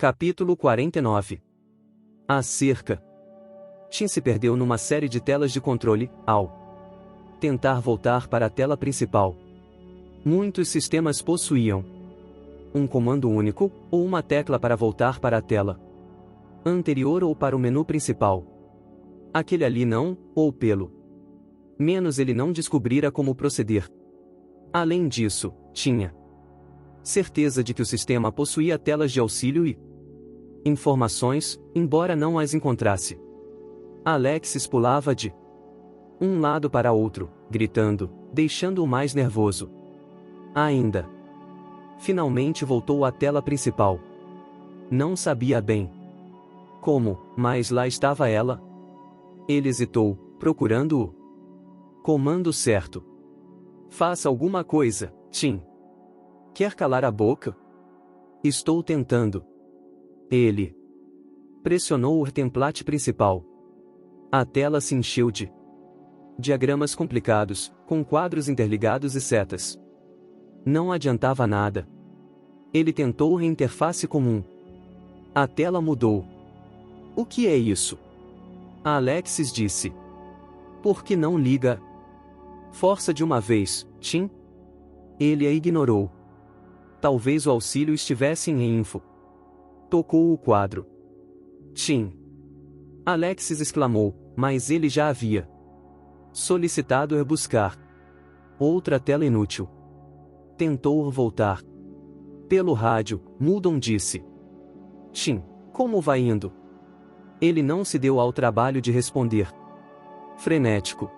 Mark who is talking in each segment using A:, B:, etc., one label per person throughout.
A: Capítulo 49. A cerca. Tim se perdeu numa série de telas de controle, ao tentar voltar para a tela principal. Muitos sistemas possuíam um comando único, ou uma tecla para voltar para a tela anterior ou para o menu principal. Aquele ali não, ou pelo menos ele não descobrira como proceder. Além disso, tinha certeza de que o sistema possuía telas de auxílio e informações, embora não as encontrasse. Alexis pulava de um lado para outro, gritando, deixando-o mais nervoso ainda. Finalmente voltou à tela principal. Não sabia bem como, mas lá estava ela. Ele hesitou, procurando o comando certo. Faça alguma coisa, Tim. Quer calar a boca? Estou tentando. Ele pressionou o template principal. A tela se encheu de diagramas complicados, com quadros interligados e setas. Não adiantava nada. Ele tentou a interface comum. A tela mudou. O que é isso? Alexis disse. Por que não liga? Força de uma vez, Tim. Ele a ignorou. Talvez o auxílio estivesse em info. Tocou o quadro. Tim. Alexis exclamou, mas ele já havia solicitado buscar outra tela inútil. Tentou voltar. Pelo rádio, Muldon disse. Tim, como vai indo? Ele não se deu ao trabalho de responder. Frenético.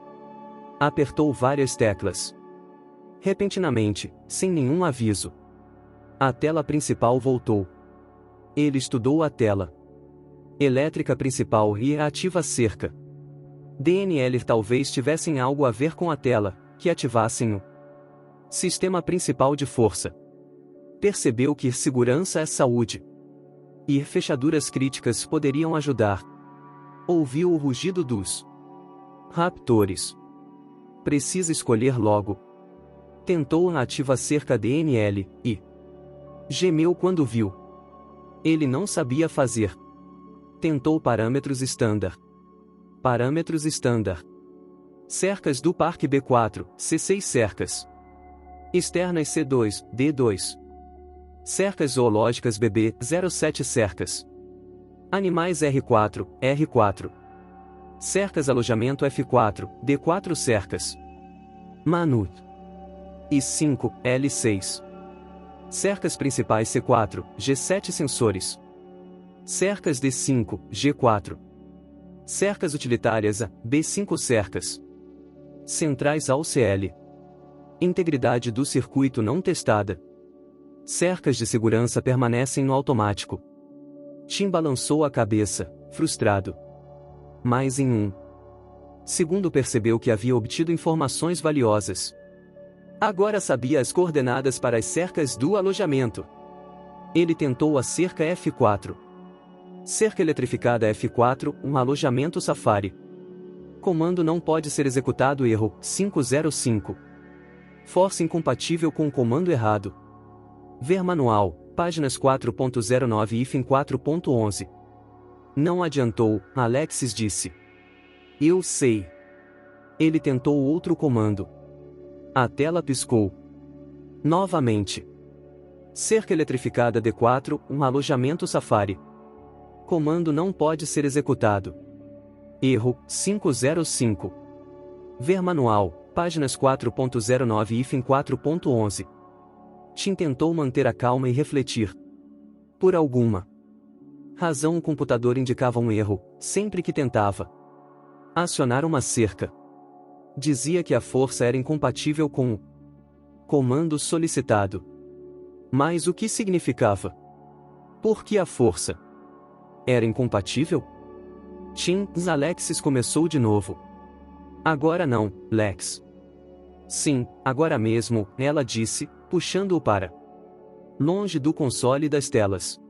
A: Apertou várias teclas. Repentinamente, sem nenhum aviso, a tela principal voltou. Ele estudou a tela elétrica principal e ativa a cerca. DNL talvez tivessem algo a ver com a tela, que ativassem o sistema principal de força. Percebeu que segurança é saúde. E fechaduras críticas poderiam ajudar. Ouviu o rugido dos raptores. Precisa escolher logo. Tentou a ativa cerca DNL, e gemeu quando viu. Ele não sabia fazer. Tentou parâmetros estándar. Parâmetros estándar. Cercas do Parque B4, C6 cercas. Externas C2, D2. Cercas zoológicas BB, 07 cercas. Animais R4, R4. Cercas alojamento F4, D4 cercas. Manut. I5, L6. Cercas principais C4, G7 sensores. Cercas D5, G4. Cercas utilitárias A, B5 cercas. Centrais ao CL. Integridade do circuito não testada. Cercas de segurança permanecem no automático. Tim balançou a cabeça, frustrado. Mas em um segundo percebeu que havia obtido informações valiosas. Agora sabia as coordenadas para as cercas do alojamento. Ele tentou a cerca F4. Cerca eletrificada F4, um alojamento Safari. Comando não pode ser executado. Erro 505. Força incompatível com o comando errado. Ver manual, páginas 4.09 e IFIN 4.11. Não adiantou, Alexis disse. Eu sei. Ele tentou outro comando. A tela piscou. Novamente. Cerca eletrificada D4, um alojamento Safari. Comando não pode ser executado. Erro 505. Ver manual, páginas 4.09 e IFIN 4.11. Tim tentou manter a calma e refletir. Por alguma razão o computador indicava um erro, sempre que tentava acionar uma cerca. Dizia que a força era incompatível com o comando solicitado. Mas o que significava? Por que a força era incompatível? Tim, Alexis começou de novo. Agora não, Lex. Sim, agora mesmo, ela disse, puxando-o para longe do console das telas.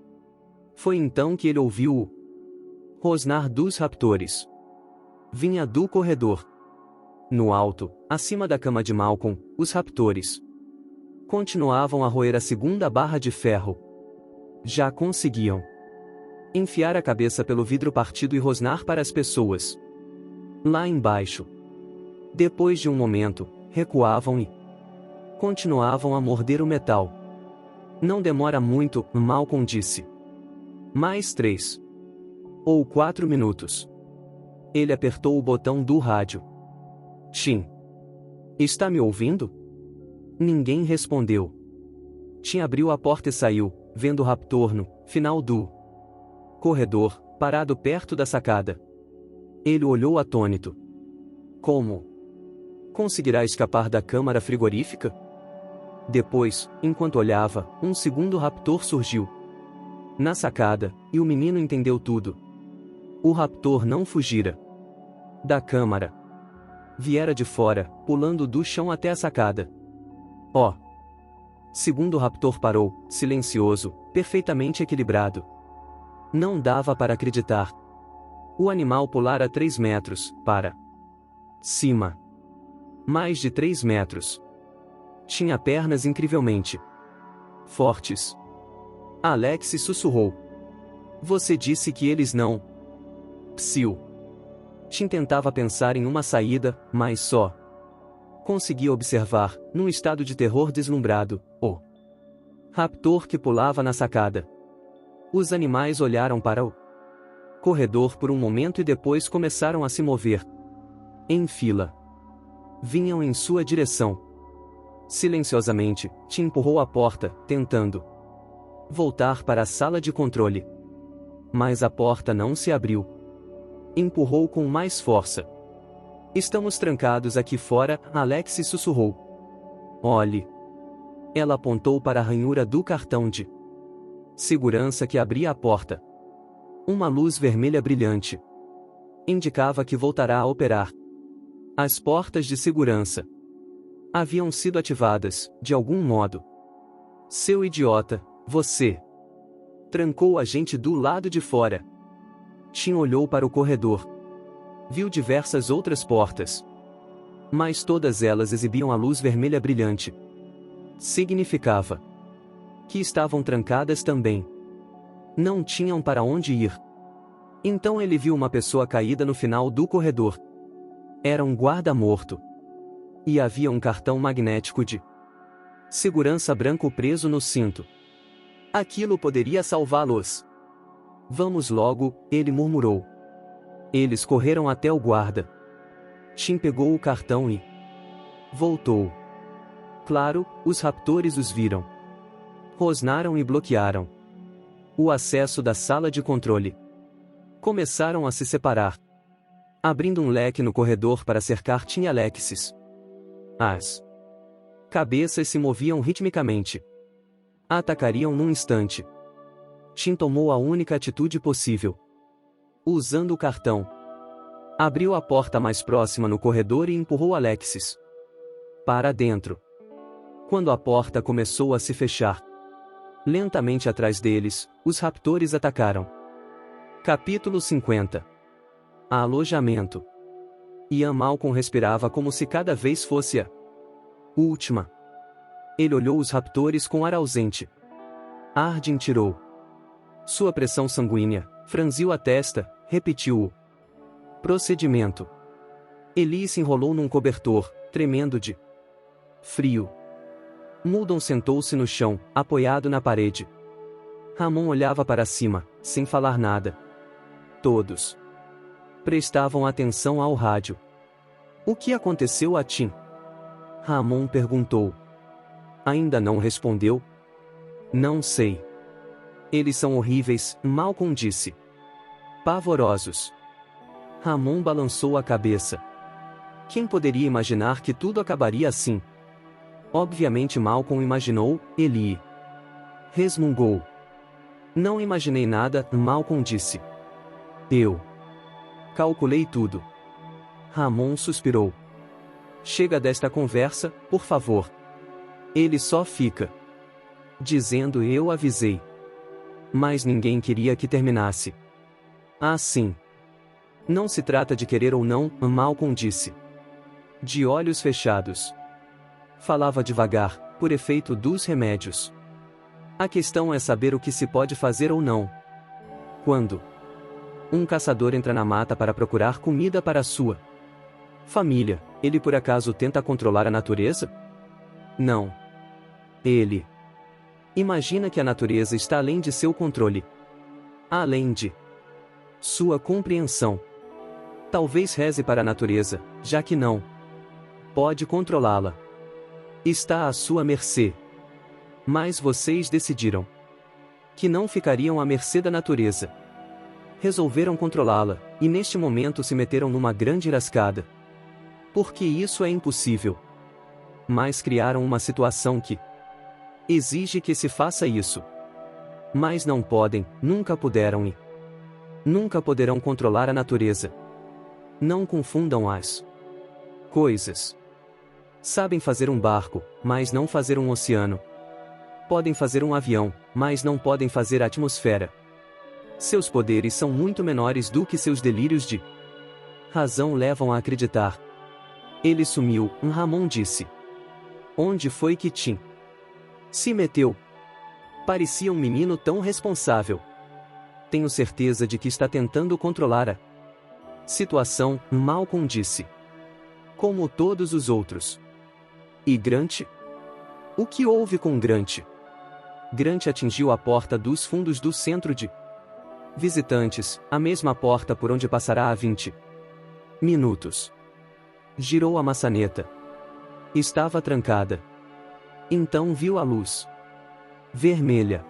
A: Foi então que ele ouviu o rosnar dos raptores. Vinha do corredor. No alto, acima da cama de Malcolm, os raptores continuavam a roer a segunda barra de ferro. Já conseguiam Enfiar a cabeça pelo vidro partido e rosnar para as pessoas lá embaixo. Depois de um momento, recuavam e continuavam a morder o metal. Não demora muito, Malcolm disse. Mais 3 ou 4 minutos. Ele apertou o botão do rádio. Tim. Está me ouvindo? Ninguém respondeu. Tim abriu a porta e saiu, vendo o raptor no final do corredor, parado perto da sacada. Ele olhou atônito. Como? Conseguirá escapar da câmara frigorífica? Depois, enquanto olhava, um segundo raptor surgiu na sacada, e o menino entendeu tudo. O raptor não fugira da câmara. Viera de fora, pulando do chão até a sacada. Oh! Segundo raptor parou, silencioso, perfeitamente equilibrado. Não dava para acreditar. O animal pulara 3 metros, para cima. Mais de 3 metros. Tinha pernas incrivelmente fortes. Alex sussurrou. Você disse que eles não. Psiu. Tim tentava pensar em uma saída, mas só conseguia observar, num estado de terror deslumbrado, o raptor que pulava na sacada. Os animais olharam para o corredor por um momento e depois começaram a se mover em fila. Vinham em sua direção. Silenciosamente, Tim empurrou a porta, tentando voltar para a sala de controle. Mas a porta não se abriu. Empurrou com mais força. Estamos trancados aqui fora, Alex sussurrou. Olhe. Ela apontou para a ranhura do cartão de segurança que abria a porta. Uma luz vermelha brilhante indicava que voltará a operar. As portas de segurança haviam sido ativadas, de algum modo. Seu idiota, você trancou a gente do lado de fora. Tim olhou para o corredor. Viu diversas outras portas. Mas todas elas exibiam a luz vermelha brilhante. Significava que estavam trancadas também. Não tinham para onde ir. Então ele viu uma pessoa caída no final do corredor. Era um guarda morto. E havia um cartão magnético de segurança branco preso no cinto. Aquilo poderia salvá-los. Vamos logo, ele murmurou. Eles correram até o guarda. Tim pegou o cartão e voltou. Claro, os raptores os viram. Rosnaram e bloquearam o acesso da sala de controle. Começaram a se separar, abrindo um leque no corredor para cercar Tim e Alexis. As cabeças se moviam ritmicamente. Atacariam num instante. Tim tomou a única atitude possível. Usando o cartão, abriu a porta mais próxima no corredor e empurrou Alexis para dentro. Quando a porta começou a se fechar, lentamente atrás deles, os raptores atacaram. Capítulo 50. Alojamento. Ian Malcolm respirava como se cada vez fosse a última. Ele olhou os raptores com ar ausente. Arden tirou sua pressão sanguínea, franziu a testa, repetiu o procedimento. Eli se enrolou num cobertor, tremendo de frio. Muldon sentou-se no chão, apoiado na parede. Ramon olhava para cima, sem falar nada. Todos prestavam atenção ao rádio. O que aconteceu a Tim? Ramon perguntou. Ainda não respondeu? Não sei. Eles são horríveis, Malcolm disse. Pavorosos. Ramon balançou a cabeça. Quem poderia imaginar que tudo acabaria assim? Obviamente Malcolm imaginou, Eli resmungou. Não imaginei nada, Malcolm disse. Eu calculei tudo. Ramon suspirou. Chega desta conversa, por favor. Ele só fica dizendo eu avisei. Mas ninguém queria que terminasse. Ah, sim. Não se trata de querer ou não, Malcolm disse. De olhos fechados. Falava devagar, por efeito dos remédios. A questão é saber o que se pode fazer ou não. Quando um caçador entra na mata para procurar comida para a sua família, ele por acaso tenta controlar a natureza? Não. Ele imagina que a natureza está além de seu controle, além de sua compreensão. Talvez reze para a natureza, já que não pode controlá-la. Está à sua mercê. Mas vocês decidiram que não ficariam à mercê da natureza. Resolveram controlá-la, e neste momento se meteram numa grande enrascada. Porque isso é impossível. Mas criaram uma situação que exige que se faça isso. Mas não podem, nunca puderam e nunca poderão controlar a natureza. Não confundam as coisas. Sabem fazer um barco, mas não fazer um oceano. Podem fazer um avião, mas não podem fazer a atmosfera. Seus poderes são muito menores do que seus delírios de razão levam a acreditar. Ele sumiu, Ramon disse. Onde foi que Tim se meteu? Parecia um menino tão responsável. Tenho certeza de que está tentando controlar a situação, Malcolm disse. Como todos os outros. E Grant? O que houve com Grant? Grant atingiu a porta dos fundos do centro de visitantes, a mesma porta por onde passará há 20 minutos. Girou a maçaneta. Estava trancada. Então viu a luz vermelha.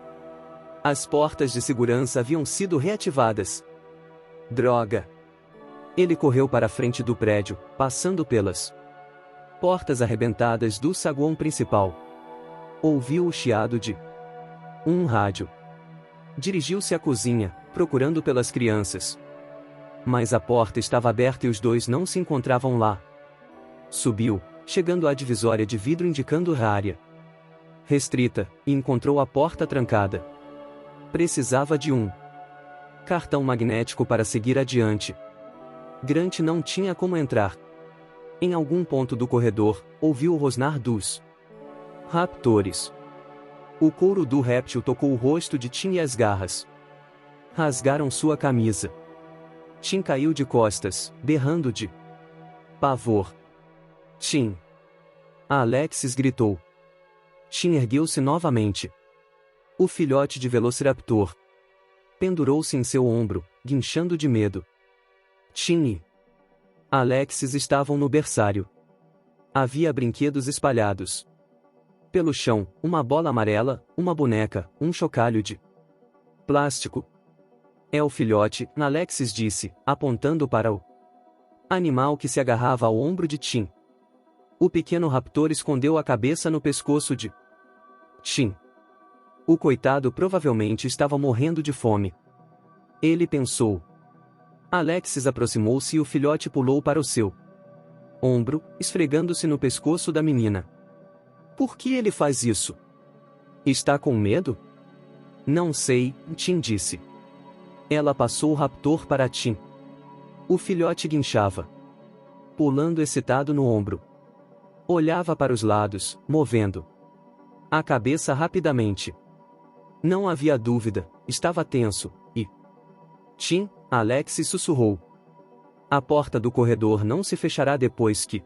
A: As portas de segurança haviam sido reativadas. Droga! Ele correu para a frente do prédio, passando pelas portas arrebentadas do saguão principal. Ouviu o chiado de um rádio. Dirigiu-se à cozinha, procurando pelas crianças. Mas a porta estava aberta e os dois não se encontravam lá. Subiu, chegando à divisória de vidro indicando a área restrita, e encontrou a porta trancada. Precisava de um cartão magnético para seguir adiante. Grant não tinha como entrar. Em algum ponto do corredor, ouviu o rosnar dos raptores. O couro do réptil tocou o rosto de Tim e as garras rasgaram sua camisa. Tim caiu de costas, berrando de pavor. Tim! Alexis gritou. Tim ergueu-se novamente. O filhote de Velociraptor pendurou-se em seu ombro, guinchando de medo. Tim e Alexis estavam no berçário. Havia brinquedos espalhados pelo chão, uma bola amarela, uma boneca, um chocalho de plástico. É o filhote, Alexis disse, apontando para o animal que se agarrava ao ombro de Tim. O pequeno raptor escondeu a cabeça no pescoço de Tim. O coitado provavelmente estava morrendo de fome. Ele pensou. Alexis aproximou-se e o filhote pulou para o seu ombro, esfregando-se no pescoço da menina. Por que ele faz isso? Está com medo? Não sei, Tim disse. Ela passou o raptor para Tim. O filhote guinchava, pulando excitado no ombro. Olhava para os lados, movendo a cabeça rapidamente. Não havia dúvida, estava tenso, e Tim, Alexis sussurrou. A porta do corredor não se fechará depois que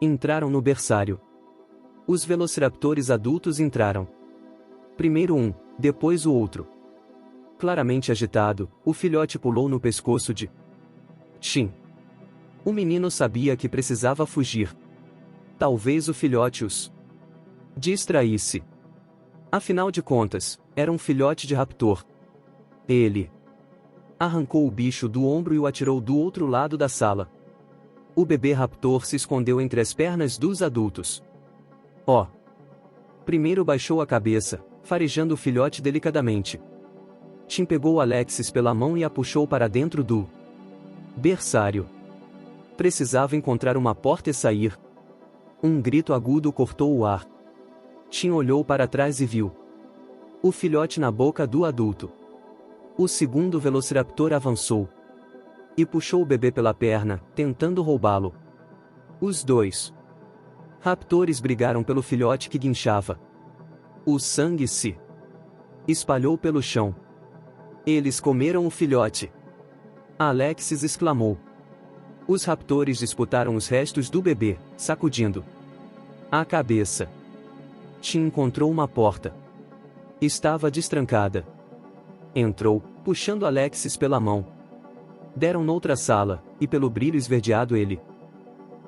A: entraram no berçário. Os velociraptores adultos entraram. Primeiro um, depois o outro. Claramente agitado, o filhote pulou no pescoço de Tim. O menino sabia que precisava fugir. Talvez o filhote os distraísse. Afinal de contas, era um filhote de raptor. Ele arrancou o bicho do ombro e o atirou do outro lado da sala. O bebê raptor se escondeu entre as pernas dos adultos. Oh! Primeiro baixou a cabeça, farejando o filhote delicadamente. Tim pegou Alexis pela mão e a puxou para dentro do berçário. Precisava encontrar uma porta e sair. Um grito agudo cortou o ar. Tim olhou para trás e viu o filhote na boca do adulto. O segundo velociraptor avançou e puxou o bebê pela perna, tentando roubá-lo. Os dois raptores brigaram pelo filhote que guinchava. O sangue se espalhou pelo chão. Eles comeram o filhote. Alexis exclamou. Os raptores disputaram os restos do bebê, sacudindo a cabeça. Tim encontrou uma porta. Estava destrancada. Entrou, puxando Alexis pela mão. Deram noutra sala, e pelo brilho esverdeado ele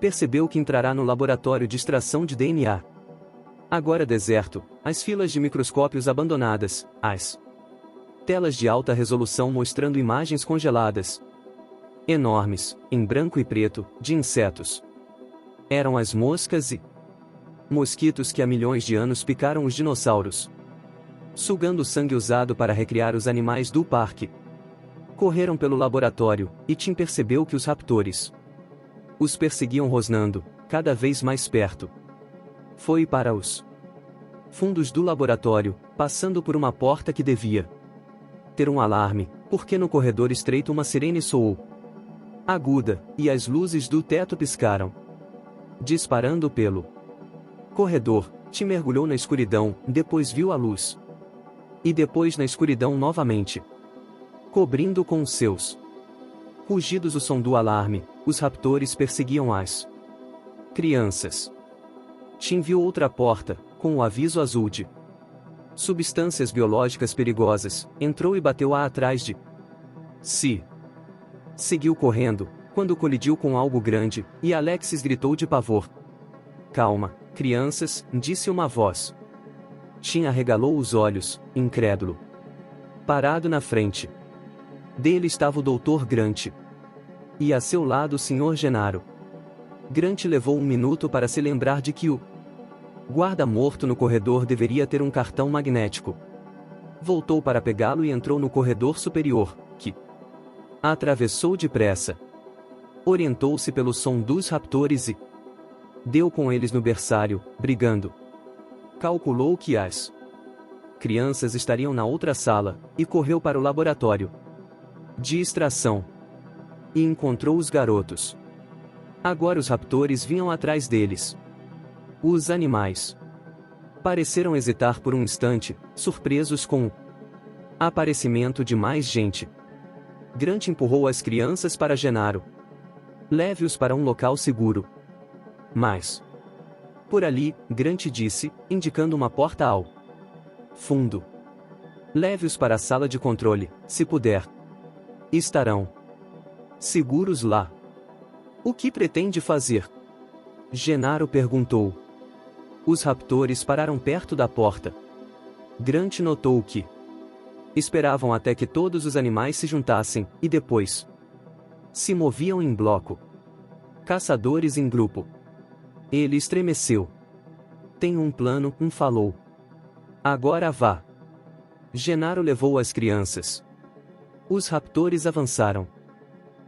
A: percebeu que entrará no laboratório de extração de DNA. Agora deserto, as filas de microscópios abandonadas, as telas de alta resolução mostrando imagens congeladas. Enormes, em branco e preto, de insetos. Eram as moscas e mosquitos que há milhões de anos picaram os dinossauros, sugando o sangue usado para recriar os animais do parque. Correram pelo laboratório, e Tim percebeu que os raptores os perseguiam rosnando, cada vez mais perto. Foi para os fundos do laboratório, passando por uma porta que devia ter um alarme, porque no corredor estreito uma sirene soou aguda, e as luzes do teto piscaram. Disparando pelo corredor, Tim mergulhou na escuridão, depois viu a luz. E depois na escuridão novamente. Cobrindo com os seus rugidos o som do alarme, os raptores perseguiam as crianças. Tim viu outra porta, com o aviso azul de substâncias biológicas perigosas, entrou e bateu-a atrás de si. Seguiu correndo, quando colidiu com algo grande, e Alexis gritou de pavor. Calma, crianças, disse uma voz. Tim arregalou os olhos, incrédulo. Parado na frente dele estava o Dr. Grant. E a seu lado o Sr. Gennaro. Grant levou um minuto para se lembrar de que o guarda morto no corredor deveria ter um cartão magnético. Voltou para pegá-lo e entrou no corredor superior, que atravessou depressa. Orientou-se pelo som dos raptores e deu com eles no berçário, brigando. Calculou que as crianças estariam na outra sala, e correu para o laboratório de extração. E encontrou os garotos. Agora os raptores vinham atrás deles. Os animais pareceram hesitar por um instante, surpresos com o aparecimento de mais gente. Grant empurrou as crianças para Gennaro. Leve-os para um local seguro. Mas por ali, Grant disse, indicando uma porta ao fundo. Leve-os para a sala de controle, se puder. Estarão seguros lá. O que pretende fazer? Gennaro perguntou. Os raptores pararam perto da porta. Grant notou que esperavam até que todos os animais se juntassem, e depois se moviam em bloco. Caçadores em grupo. Ele estremeceu. Tem um plano, falou. Agora vá. Gennaro levou as crianças. Os raptores avançaram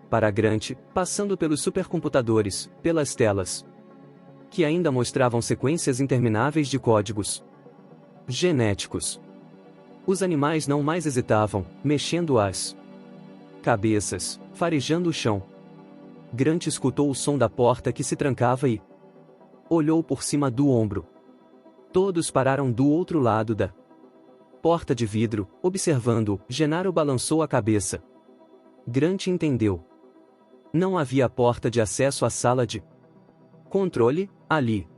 A: para Grant, passando pelos supercomputadores, pelas telas que ainda mostravam sequências intermináveis de códigos genéticos. Os animais não mais hesitavam, mexendo as cabeças, farejando o chão. Grant escutou o som da porta que se trancava e olhou por cima do ombro. Todos pararam do outro lado da porta de vidro, observando. Gennaro balançou a cabeça. Grant entendeu. Não havia porta de acesso à sala de controle, ali.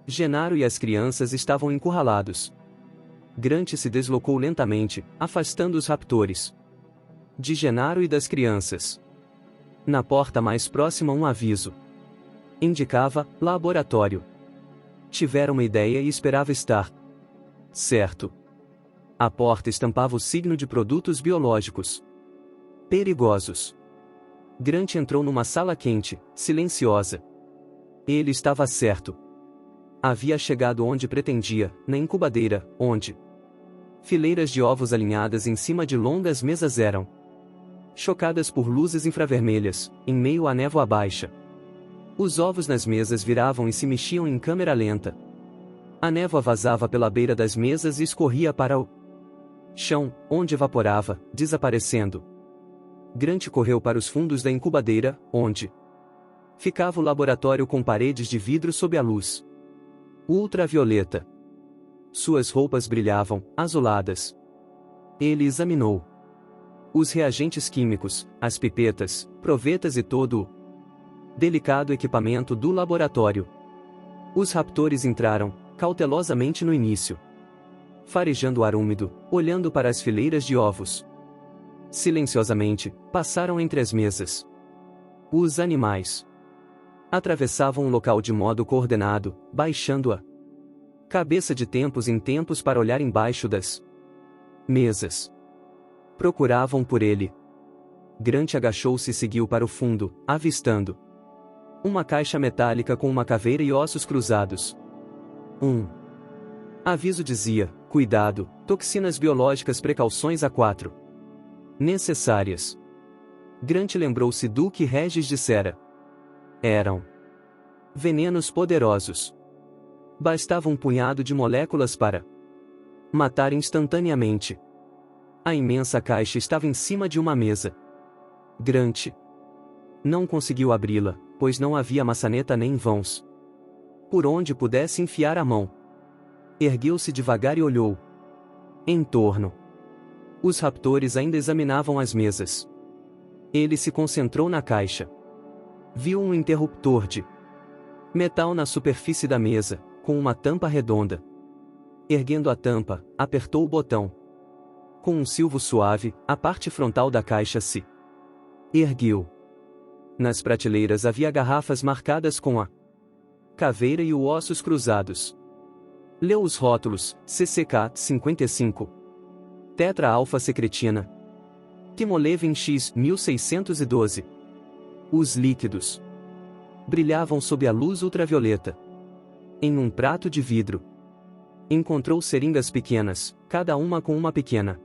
A: Gennaro e as crianças estavam encurralados. Grant se deslocou lentamente, afastando os raptores de Gennaro e das crianças. Na porta mais próxima um aviso. Indicava, laboratório. Tivera uma ideia e esperava estar certo. A porta estampava o signo de produtos biológicos perigosos. Grant entrou numa sala quente, silenciosa. Ele estava certo. Havia chegado onde pretendia, na incubadeira, onde fileiras de ovos alinhadas em cima de longas mesas eram chocadas por luzes infravermelhas, em meio à névoa baixa. Os ovos nas mesas viravam e se mexiam em câmera lenta. A névoa vazava pela beira das mesas e escorria para o chão, onde evaporava, desaparecendo. Grant correu para os fundos da incubadeira, onde ficava o laboratório com paredes de vidro sob a luz ultravioleta. Suas roupas brilhavam, azuladas. Ele examinou Os reagentes químicos, as pipetas, provetas e todo o delicado equipamento do laboratório. Os raptores entraram, cautelosamente no início, farejando o ar úmido, olhando para as fileiras de ovos. Silenciosamente, passaram entre as mesas. Os animais atravessavam o local de modo coordenado, baixando a cabeça de tempos em tempos para olhar embaixo das mesas. Procuravam por ele. Grant agachou-se e seguiu para o fundo, avistando uma caixa metálica com uma caveira e ossos cruzados. Aviso dizia: cuidado, toxinas biológicas, precauções A4 necessárias. Grant lembrou-se do que Regis dissera. Eram venenos poderosos. Bastava um punhado de moléculas para matar instantaneamente. A imensa caixa estava em cima de uma mesa. Grant não conseguiu abri-la, pois não havia maçaneta nem vãos por onde pudesse enfiar a mão. Ergueu-se devagar e olhou em torno. Os raptores ainda examinavam as mesas. Ele se concentrou na caixa. Viu um interruptor de metal na superfície da mesa, com uma tampa redonda. Erguendo a tampa, apertou o botão. Com um silvo suave, a parte frontal da caixa se ergueu. Nas prateleiras havia garrafas marcadas com a caveira e os ossos cruzados. Leu os rótulos: CCK 55, tetra-alfa-secretina, Timoleven X 1612. Os líquidos brilhavam sob a luz ultravioleta. Em um prato de vidro, encontrou seringas pequenas, cada uma com uma pequena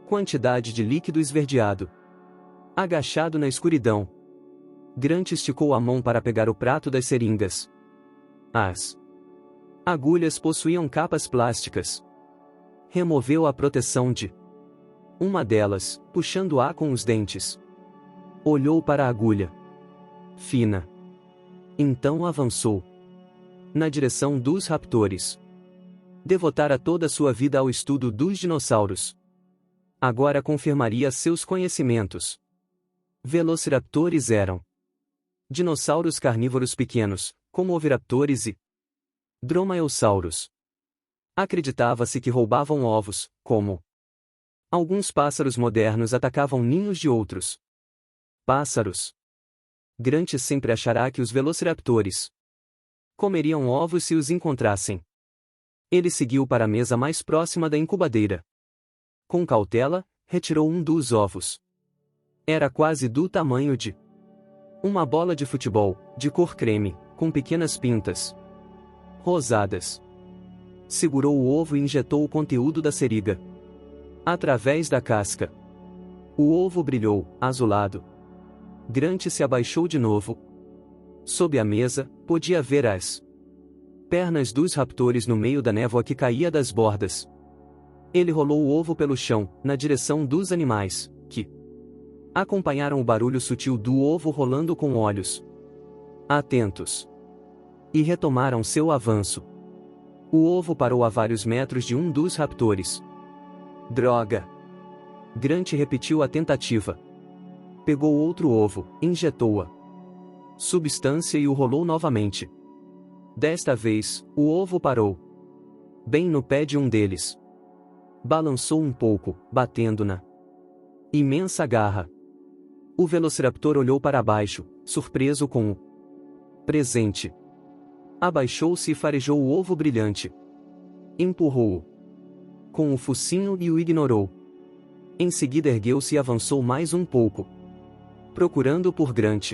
A: quantidade de líquido esverdeado. Agachado na escuridão, Grant esticou a mão para pegar o prato das seringas. As agulhas possuíam capas plásticas. Removeu a proteção de uma delas, puxando-a com os dentes. Olhou para a agulha. Fina. Então avançou na direção dos raptores. Devotara toda sua vida ao estudo dos dinossauros. Agora confirmaria seus conhecimentos. Velociraptores eram dinossauros carnívoros pequenos, como oviraptores e dromaeossauros. Acreditava-se que roubavam ovos, como alguns pássaros modernos atacavam ninhos de outros pássaros. Grant sempre achará que os velociraptores comeriam ovos se os encontrassem. Ele seguiu para a mesa mais próxima da incubadeira. Com cautela, retirou um dos ovos. Era quase do tamanho de uma bola de futebol, de cor creme, com pequenas pintas rosadas. Segurou o ovo e injetou o conteúdo da seriga através da casca. O ovo brilhou, azulado. Grant se abaixou de novo. Sob a mesa, podia ver as pernas dos raptores no meio da névoa que caía das bordas. Ele rolou o ovo pelo chão, na direção dos animais, que acompanharam o barulho sutil do ovo rolando com olhos atentos. E retomaram seu avanço. O ovo parou a vários metros de um dos raptores. Droga! Grant repetiu a tentativa. Pegou outro ovo, injetou-a substância e o rolou novamente. Desta vez, o ovo parou bem no pé de um deles. Balançou um pouco, batendo na imensa garra. O velociraptor olhou para baixo, surpreso com o presente. Abaixou-se e farejou o ovo brilhante. Empurrou-o com o focinho e o ignorou. Em seguida ergueu-se e avançou mais um pouco, procurando por Grant.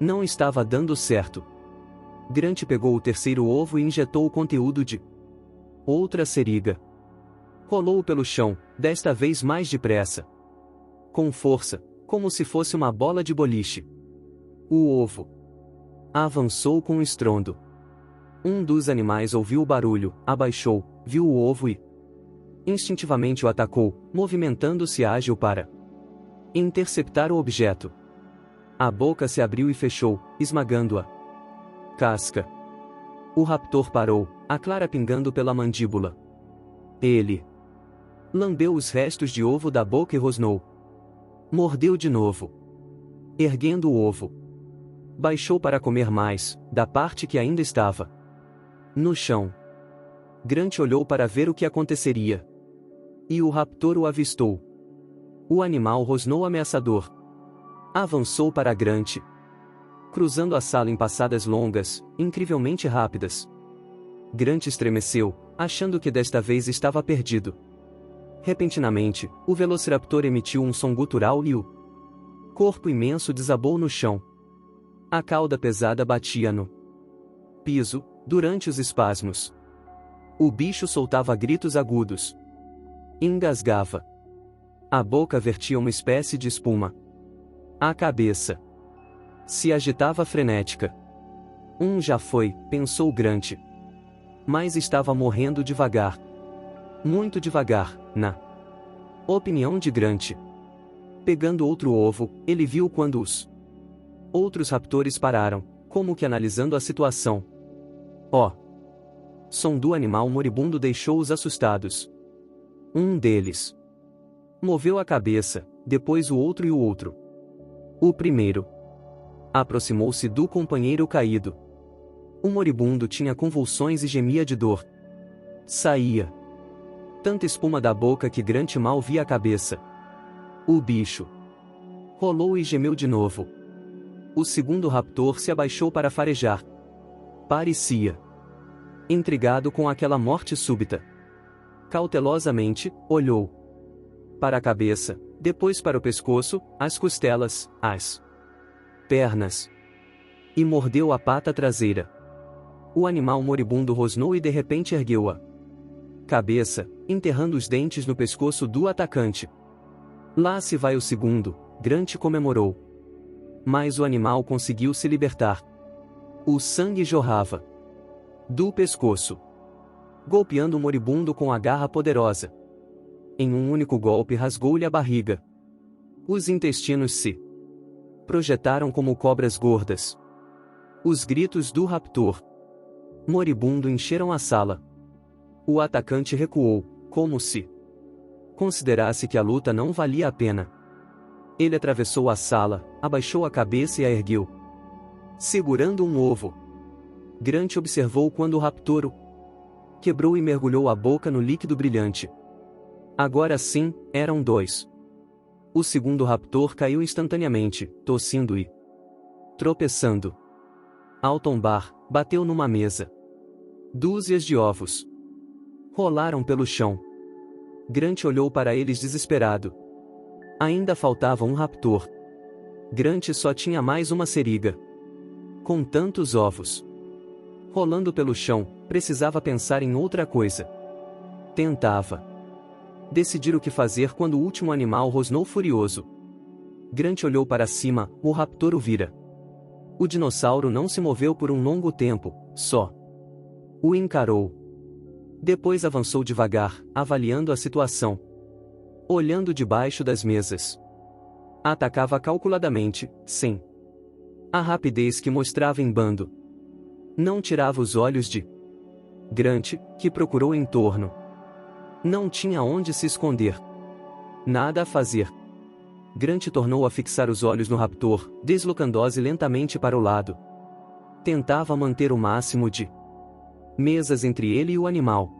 A: Não estava dando certo. Grant pegou o terceiro ovo e injetou o conteúdo de outra seriga. Rolou-o pelo chão, desta vez mais depressa. Com força, como se fosse uma bola de boliche. O ovo avançou com estrondo. Um dos animais ouviu o barulho, abaixou, viu o ovo e instintivamente o atacou, movimentando-se ágil para interceptar o objeto. A boca se abriu e fechou, esmagando a casca. O raptor parou, a clara pingando pela mandíbula. Ele lambeu os restos de ovo da boca e rosnou. Mordeu de novo. Erguendo o ovo. Baixou para comer mais, da parte que ainda estava no chão. Grant olhou para ver o que aconteceria. E o raptor o avistou. O animal rosnou ameaçador. Avançou para Grant, cruzando a sala em passadas longas, incrivelmente rápidas. Grant estremeceu, achando que desta vez estava perdido. Repentinamente, o Velociraptor emitiu um som gutural e o corpo imenso desabou no chão. A cauda pesada batia no piso, durante os espasmos. O bicho soltava gritos agudos. Engasgava. A boca vertia uma espécie de espuma. A cabeça se agitava frenética. Já foi, pensou Grant. Mas estava morrendo devagar. Muito devagar, na opinião de Grant. Pegando outro ovo, ele viu quando os outros raptores pararam, como que analisando a situação. Som do animal moribundo deixou-os assustados. Um deles moveu a cabeça, depois o outro e o outro. O primeiro aproximou-se do companheiro caído. O moribundo tinha convulsões e gemia de dor. Saía tanta espuma da boca que Grant mal via a cabeça. O bicho rolou e gemeu de novo. O segundo raptor se abaixou para farejar. Parecia intrigado com aquela morte súbita. Cautelosamente, olhou para a cabeça, depois para o pescoço, as costelas, as pernas. E mordeu a pata traseira. O animal moribundo rosnou e de repente ergueu a cabeça, enterrando os dentes no pescoço do atacante. Lá se vai o segundo, Grant comemorou. Mas o animal conseguiu se libertar. O sangue jorrava do pescoço, golpeando o moribundo com a garra poderosa. Em um único golpe rasgou-lhe a barriga. Os intestinos se projetaram como cobras gordas. Os gritos do raptor moribundo encheram a sala. O atacante recuou, como se considerasse que a luta não valia a pena. Ele atravessou a sala, abaixou a cabeça e a ergueu, segurando um ovo. Grant observou quando o raptor o quebrou e mergulhou a boca no líquido brilhante. Agora sim, eram dois. O segundo raptor caiu instantaneamente, tossindo e tropeçando. Ao tombar, bateu numa mesa. Dúzias de ovos rolaram pelo chão. Grant olhou para eles desesperado. Ainda faltava um raptor. Grant só tinha mais uma seriga. Com tantos ovos rolando pelo chão, precisava pensar em outra coisa. Tentava decidir o que fazer quando o último animal rosnou furioso. Grant olhou para cima, o raptor o vira. O dinossauro não se moveu por um longo tempo, só o encarou. Depois avançou devagar, avaliando a situação. Olhando debaixo das mesas. Atacava calculadamente, sem a rapidez que mostrava em bando. Não tirava os olhos de Grant, que procurou em torno. Não tinha onde se esconder. Nada a fazer. Grant tornou a fixar os olhos no raptor, deslocando-se lentamente para o lado. Tentava manter o máximo de mesas entre ele e o animal.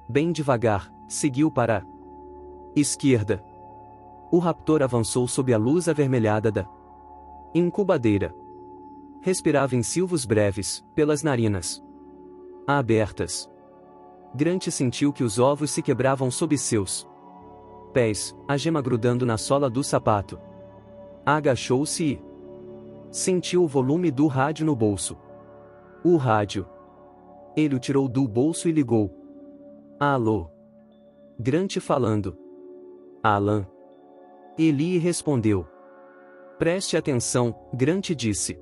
A: Bem devagar, seguiu para a esquerda. O raptor avançou sob a luz avermelhada da incubadeira. Respirava em silvos breves, pelas narinas abertas. Grant sentiu que os ovos se quebravam sob seus pés, a gema grudando na sola do sapato. Agachou-se e sentiu o volume do rádio no bolso. O rádio. Ele o tirou do bolso e ligou. Alô? Grant falando. Alan. Eli respondeu. Preste atenção, Grant disse.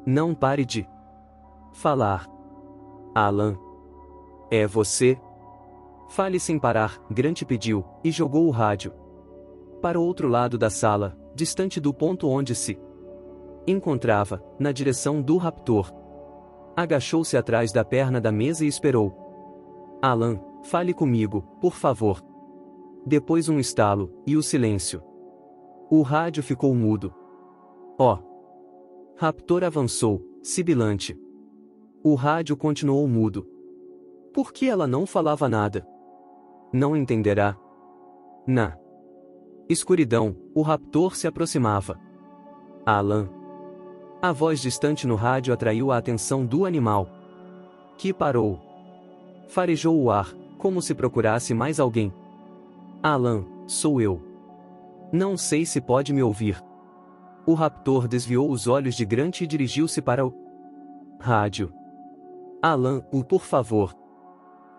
A: Não pare de falar. Alan. É você? Fale sem parar, Grant pediu, e jogou o rádio para o outro lado da sala, distante do ponto onde se encontrava, na direção do raptor. Agachou-se atrás da perna da mesa e esperou. Alan, fale comigo, por favor. Depois um estalo, e o silêncio. O rádio ficou mudo. Oh! Raptor avançou, sibilante. O rádio continuou mudo. Por que ela não falava nada? Não entenderá. Na escuridão, o raptor se aproximava. Alan. A voz distante no rádio atraiu a atenção do animal, que parou. Farejou o ar, como se procurasse mais alguém. Alan, sou eu. Não sei se pode me ouvir. O raptor desviou os olhos de Grant e dirigiu-se para o rádio. Alan, por favor.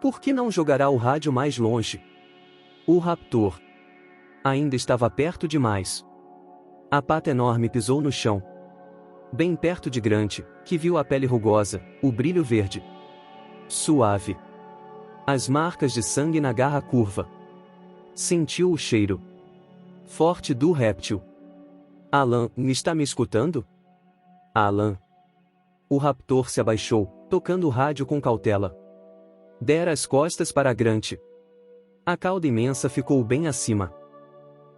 A: Por que não jogará o rádio mais longe? O raptor ainda estava perto demais. A pata enorme pisou no chão, bem perto de Grant, que viu a pele rugosa, o brilho verde suave, as marcas de sangue na garra curva. Sentiu o cheiro forte do réptil. Alan, está me escutando? Alan. O raptor se abaixou, tocando o rádio com cautela. Dera as costas para Grant. A cauda imensa ficou bem acima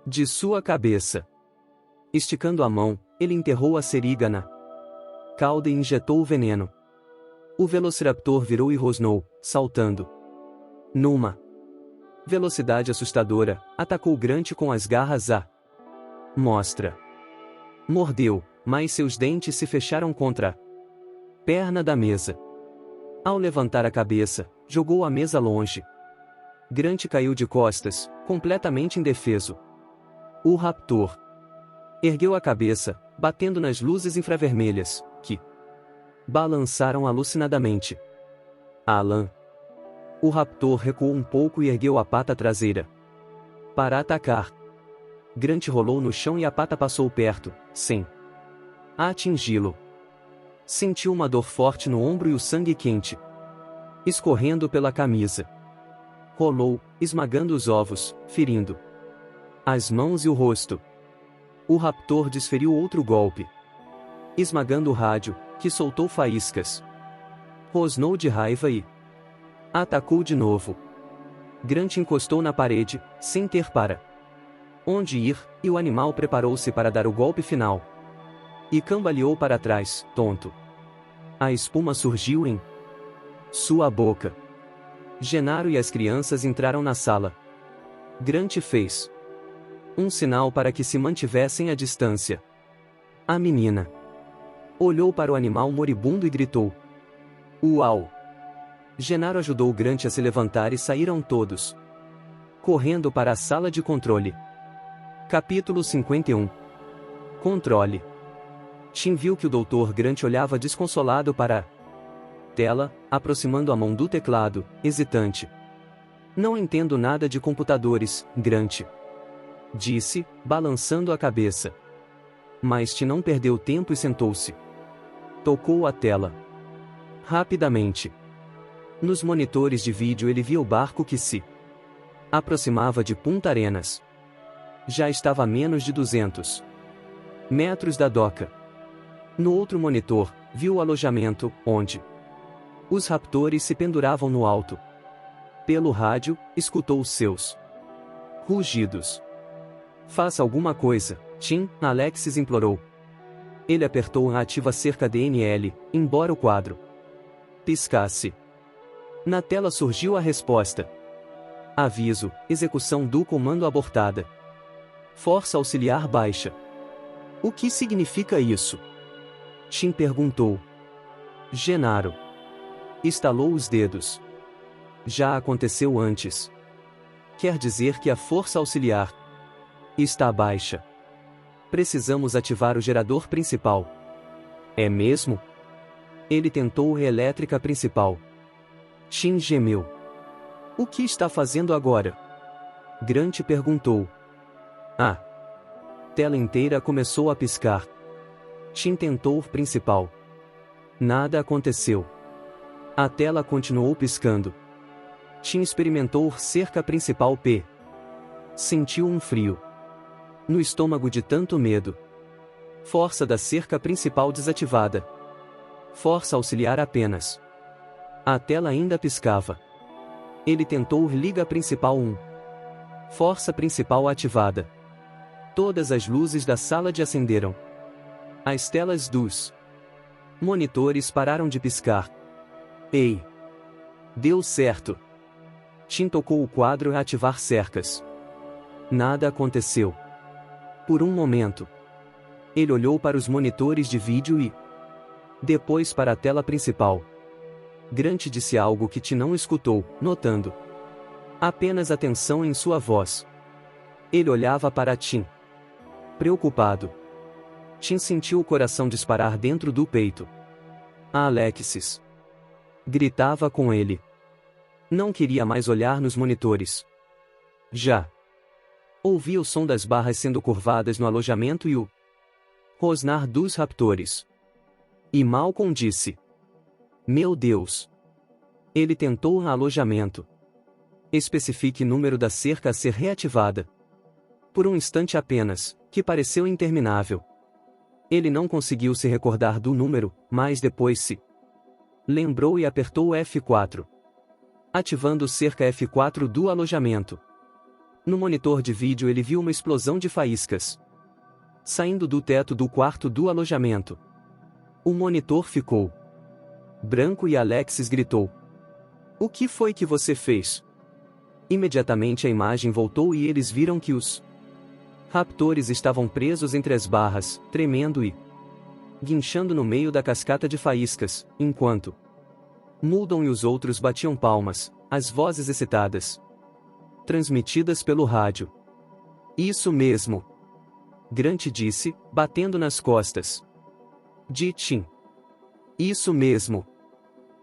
A: de sua cabeça. Esticando a mão, ele enterrou a seringa na cauda e injetou o veneno. O Velociraptor virou e rosnou, saltando. Numa velocidade assustadora, atacou Grant com as garras à mostra. Mordeu, mas seus dentes se fecharam contra a perna da mesa. Ao levantar a cabeça, jogou a mesa longe. Grant caiu de costas, completamente indefeso. O raptor ergueu a cabeça, batendo nas luzes infravermelhas, que balançaram alucinadamente. Alan. O raptor recuou um pouco e ergueu a pata traseira para atacar. Grant rolou no chão e a pata passou perto, sem atingi-lo. Sentiu uma dor forte no ombro e o sangue quente escorrendo pela camisa. Rolou, esmagando os ovos, ferindo as mãos e o rosto. O raptor desferiu outro golpe, esmagando o rádio, que soltou faíscas. Rosnou de raiva e atacou de novo. Grant encostou na parede, sem ter para onde ir, e o animal preparou-se para dar o golpe final. E cambaleou para trás, tonto. A espuma surgiu em sua boca. Genaro e as crianças entraram na sala. Grant fez um sinal para que se mantivessem à distância. A menina olhou para o animal moribundo e gritou: "Uau!" Genaro ajudou Grant a se levantar e saíram todos correndo para a sala de controle. Capítulo 51. Controle. Tim viu que o Dr. Grant olhava desconsolado para a tela, aproximando a mão do teclado, hesitante. "Não entendo nada de computadores, Grant", disse, balançando a cabeça. Mas Tim não perdeu tempo e sentou-se. Tocou a tela. Rapidamente. Nos monitores de vídeo ele via o barco que se aproximava de Punta Arenas. Já estava a menos de 200 metros da doca. No outro monitor, viu o alojamento, onde os raptores se penduravam no alto. Pelo rádio, escutou os seus rugidos. "Faça alguma coisa, Tim", Alexis implorou. Ele apertou a ativa cerca DNL, embora o quadro piscasse. Na tela surgiu a resposta: "Aviso, execução do comando abortada. Força auxiliar baixa." "O que significa isso?" Tim perguntou. Genaro estalou os dedos. "Já aconteceu antes. Quer dizer que a força auxiliar está baixa. Precisamos ativar o gerador principal." "É mesmo?" Ele tentou a elétrica principal. Tim gemeu. "O que está fazendo agora?" Grant perguntou. A tela inteira começou a piscar. Tim tentou o principal. Nada aconteceu. A tela continuou piscando. Tim experimentou o cerca principal P. Sentiu um frio no estômago de tanto medo. Força da cerca principal desativada. Força auxiliar apenas. A tela ainda piscava. Ele tentou liga principal 1. Força principal ativada. Todas as luzes da sala de acenderam. As telas dos monitores pararam de piscar. Ei! Deu certo. Tim tocou o quadro a ativar cercas. Nada aconteceu. Por um momento. Ele olhou para os monitores de vídeo e depois para a tela principal. Grant disse algo que Tim não escutou, notando apenas a tensão em sua voz. Ele olhava para Tim, preocupado. Tim sentiu o coração disparar dentro do peito. A Alexis gritava com ele. Não queria mais olhar nos monitores. Já ouvia o som das barras sendo curvadas no alojamento e o rosnar dos raptores. E Malcolm disse: Meu Deus! Ele tentou um alojamento. Especifique número da cerca a ser reativada. Por um instante apenas, que pareceu interminável. Ele não conseguiu se recordar do número, mas depois se lembrou e apertou o F4. Ativando cerca F4 do alojamento. No monitor de vídeo ele viu uma explosão de faíscas saindo do teto do quarto do alojamento. O monitor ficou branco e Alexis gritou: O que foi que você fez? Imediatamente a imagem voltou e eles viram que os raptores estavam presos entre as barras, tremendo e guinchando no meio da cascata de faíscas, enquanto Muldoon e os outros batiam palmas, as vozes excitadas transmitidas pelo rádio. Isso mesmo! Grant disse, batendo nas costas de Tim. Isso mesmo!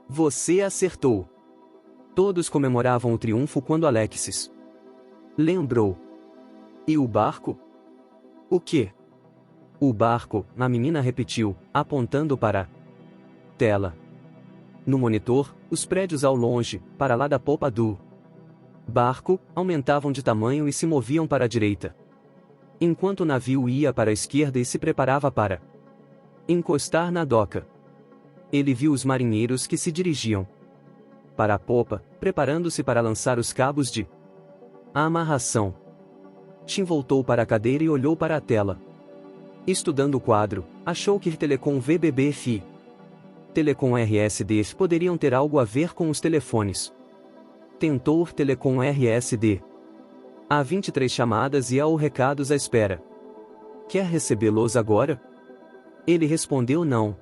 A: Você acertou! Todos comemoravam o triunfo quando Alexis lembrou. E o barco? O quê? O barco, a menina repetiu, apontando para a tela. No monitor, os prédios ao longe, para lá da popa do barco, aumentavam de tamanho e se moviam para a direita. Enquanto o navio ia para a esquerda e se preparava para encostar na doca. Ele viu os marinheiros que se dirigiam para a popa, preparando-se para lançar os cabos de amarração. Tim voltou para a cadeira e olhou para a tela. Estudando o quadro, achou que Telecom VBB-FI, Telecom RSD poderiam ter algo a ver com os telefones. Tentou Telecom RSD. Há 23 chamadas e há recados à espera. Quer recebê-los agora? Ele respondeu não.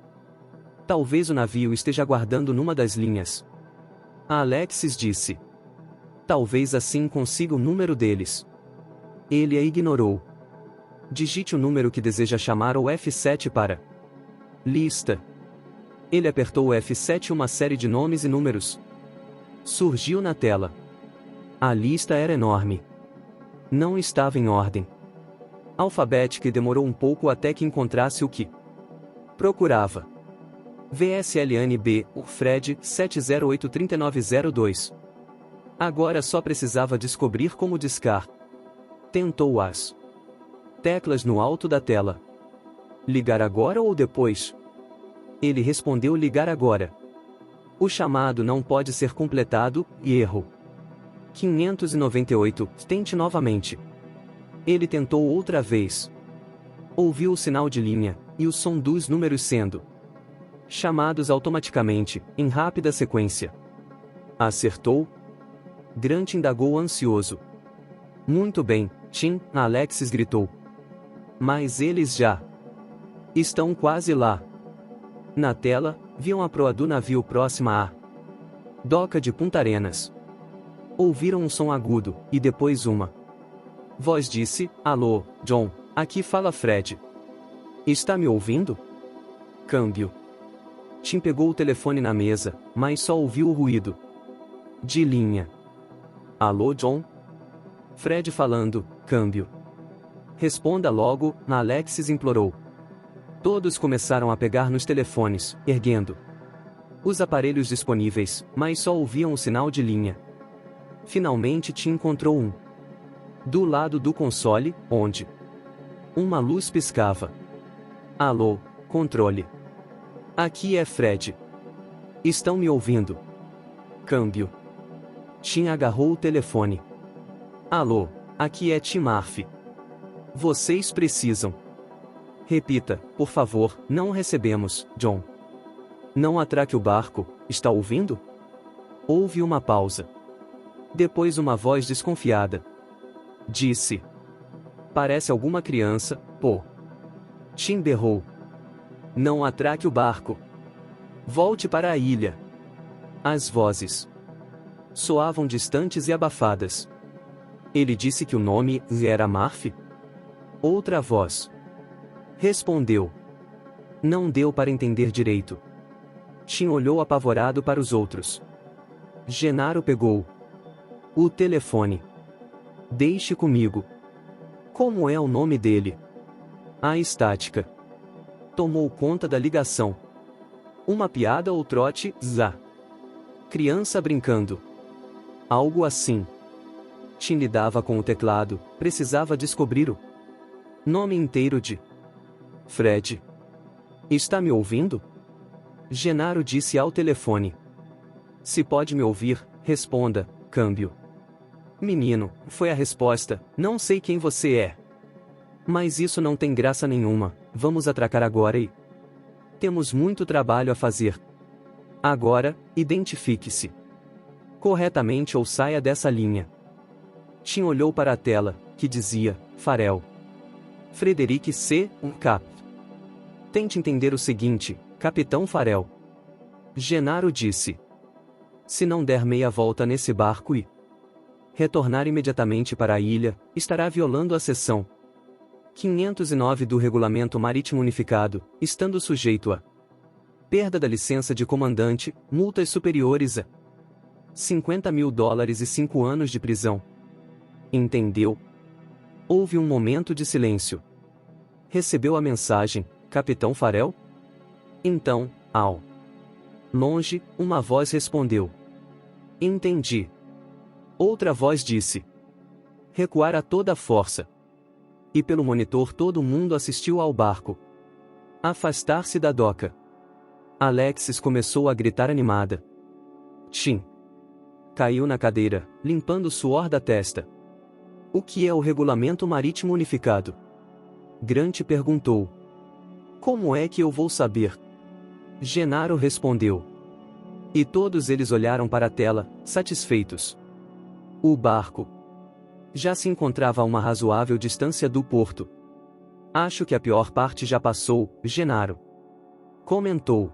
A: Talvez o navio esteja aguardando numa das linhas. A Alexis disse. Talvez assim consiga o número deles. Ele a ignorou. Digite o número que deseja chamar ou F7 para lista. Ele apertou o F7 e uma série de nomes e números surgiu na tela. A lista era enorme. Não estava em ordem alfabética e demorou um pouco até que encontrasse o que procurava. VSLNB, o Fred, 7083902. Agora só precisava descobrir como discar. Tentou as teclas no alto da tela. Ligar agora ou depois? Ele respondeu ligar agora. O chamado não pode ser completado, e erro. 598, tente novamente. Ele tentou outra vez. Ouviu o sinal de linha, e o som dos números sendo chamados automaticamente, em rápida sequência. Acertou? Grant indagou ansioso. Muito bem, Tim, Alexis gritou. Mas eles já estão quase lá. Na tela, viam a proa do navio próxima à doca de Punta Arenas. Ouviram um som agudo, e depois uma voz disse: Alô, John, aqui fala Fred. Está me ouvindo? Câmbio. Tim pegou o telefone na mesa, mas só ouviu o ruído de linha. Alô, John? Fred falando, câmbio. Responda logo, Alexis implorou. Todos começaram a pegar nos telefones, erguendo os aparelhos disponíveis, mas só ouviam o sinal de linha. Finalmente Tim encontrou um. Do lado do console, onde uma luz piscava. Alô, controle. Aqui é Fred. Estão me ouvindo? Câmbio. Tim agarrou o telefone. Alô, aqui é Tim Murphy. Vocês precisam. Repita, por favor, não recebemos, John. Não atraque o barco, está ouvindo? Houve uma pausa. Depois uma voz desconfiada. Disse. Parece alguma criança, pô. Tim berrou. Não atraque o barco. Volte para a ilha. As vozes soavam distantes e abafadas. Ele disse que o nome era Marf? Outra voz respondeu. Não deu para entender direito. Tim olhou apavorado para os outros. Genaro pegou o telefone. Deixe comigo. Como é o nome dele? A estática tomou conta da ligação. Uma piada ou trote, zá. Criança brincando. Algo assim. Tim lidava com o teclado, precisava descobrir o nome inteiro de Fred. Está me ouvindo? Genaro disse ao telefone. Se pode me ouvir, responda, câmbio. Menino, foi a resposta, não sei quem você é. Mas isso não tem graça nenhuma, vamos atracar agora e... Temos muito trabalho a fazer. Agora, identifique-se corretamente ou saia dessa linha. Tim olhou para a tela, que dizia, Farel. Frederic C. Cap. Tente entender o seguinte, Capitão Farel. Genaro disse. Se não der meia volta nesse barco e retornar imediatamente para a ilha, estará violando a seção 509 do Regulamento Marítimo Unificado, estando sujeito a perda da licença de comandante, multas superiores a $50 mil e 5 anos de prisão. Entendeu? Houve um momento de silêncio. Recebeu a mensagem, Capitão Farel? Então, ao longe, uma voz respondeu. Entendi. Outra voz disse. Recuar a toda força. E pelo monitor todo mundo assistiu ao barco afastar-se da doca. Alexis começou a gritar animada. Tim caiu na cadeira, limpando o suor da testa. O que é o Regulamento Marítimo Unificado? Grant perguntou. Como é que eu vou saber? Genaro respondeu. E todos eles olharam para a tela, satisfeitos. O barco já se encontrava a uma razoável distância do porto. Acho que a pior parte já passou, Genaro comentou.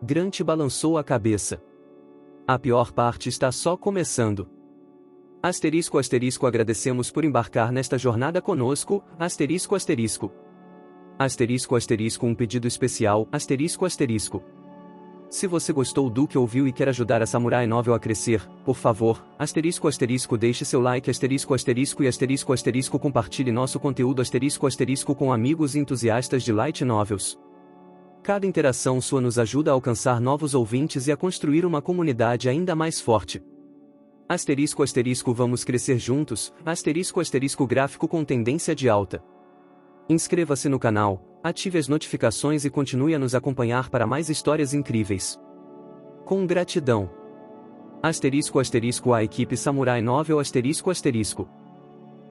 A: Grant balançou a cabeça. A pior parte está só começando. Asterisco asterisco agradecemos por embarcar nesta jornada conosco, asterisco asterisco. Asterisco asterisco um pedido especial, asterisco asterisco. Se você gostou do que ouviu e quer ajudar a Samurai Novel a crescer, por favor, asterisco asterisco deixe seu like asterisco asterisco e asterisco asterisco compartilhe nosso conteúdo asterisco asterisco com amigos e entusiastas de Light Novels. Cada interação sua nos ajuda a alcançar novos ouvintes e a construir uma comunidade ainda mais forte. Asterisco asterisco vamos crescer juntos, asterisco asterisco gráfico com tendência de alta. Inscreva-se no canal, ative as notificações e continue a nos acompanhar para mais histórias incríveis. Com gratidão. Asterisco asterisco a equipe Samurai Novel asterisco asterisco.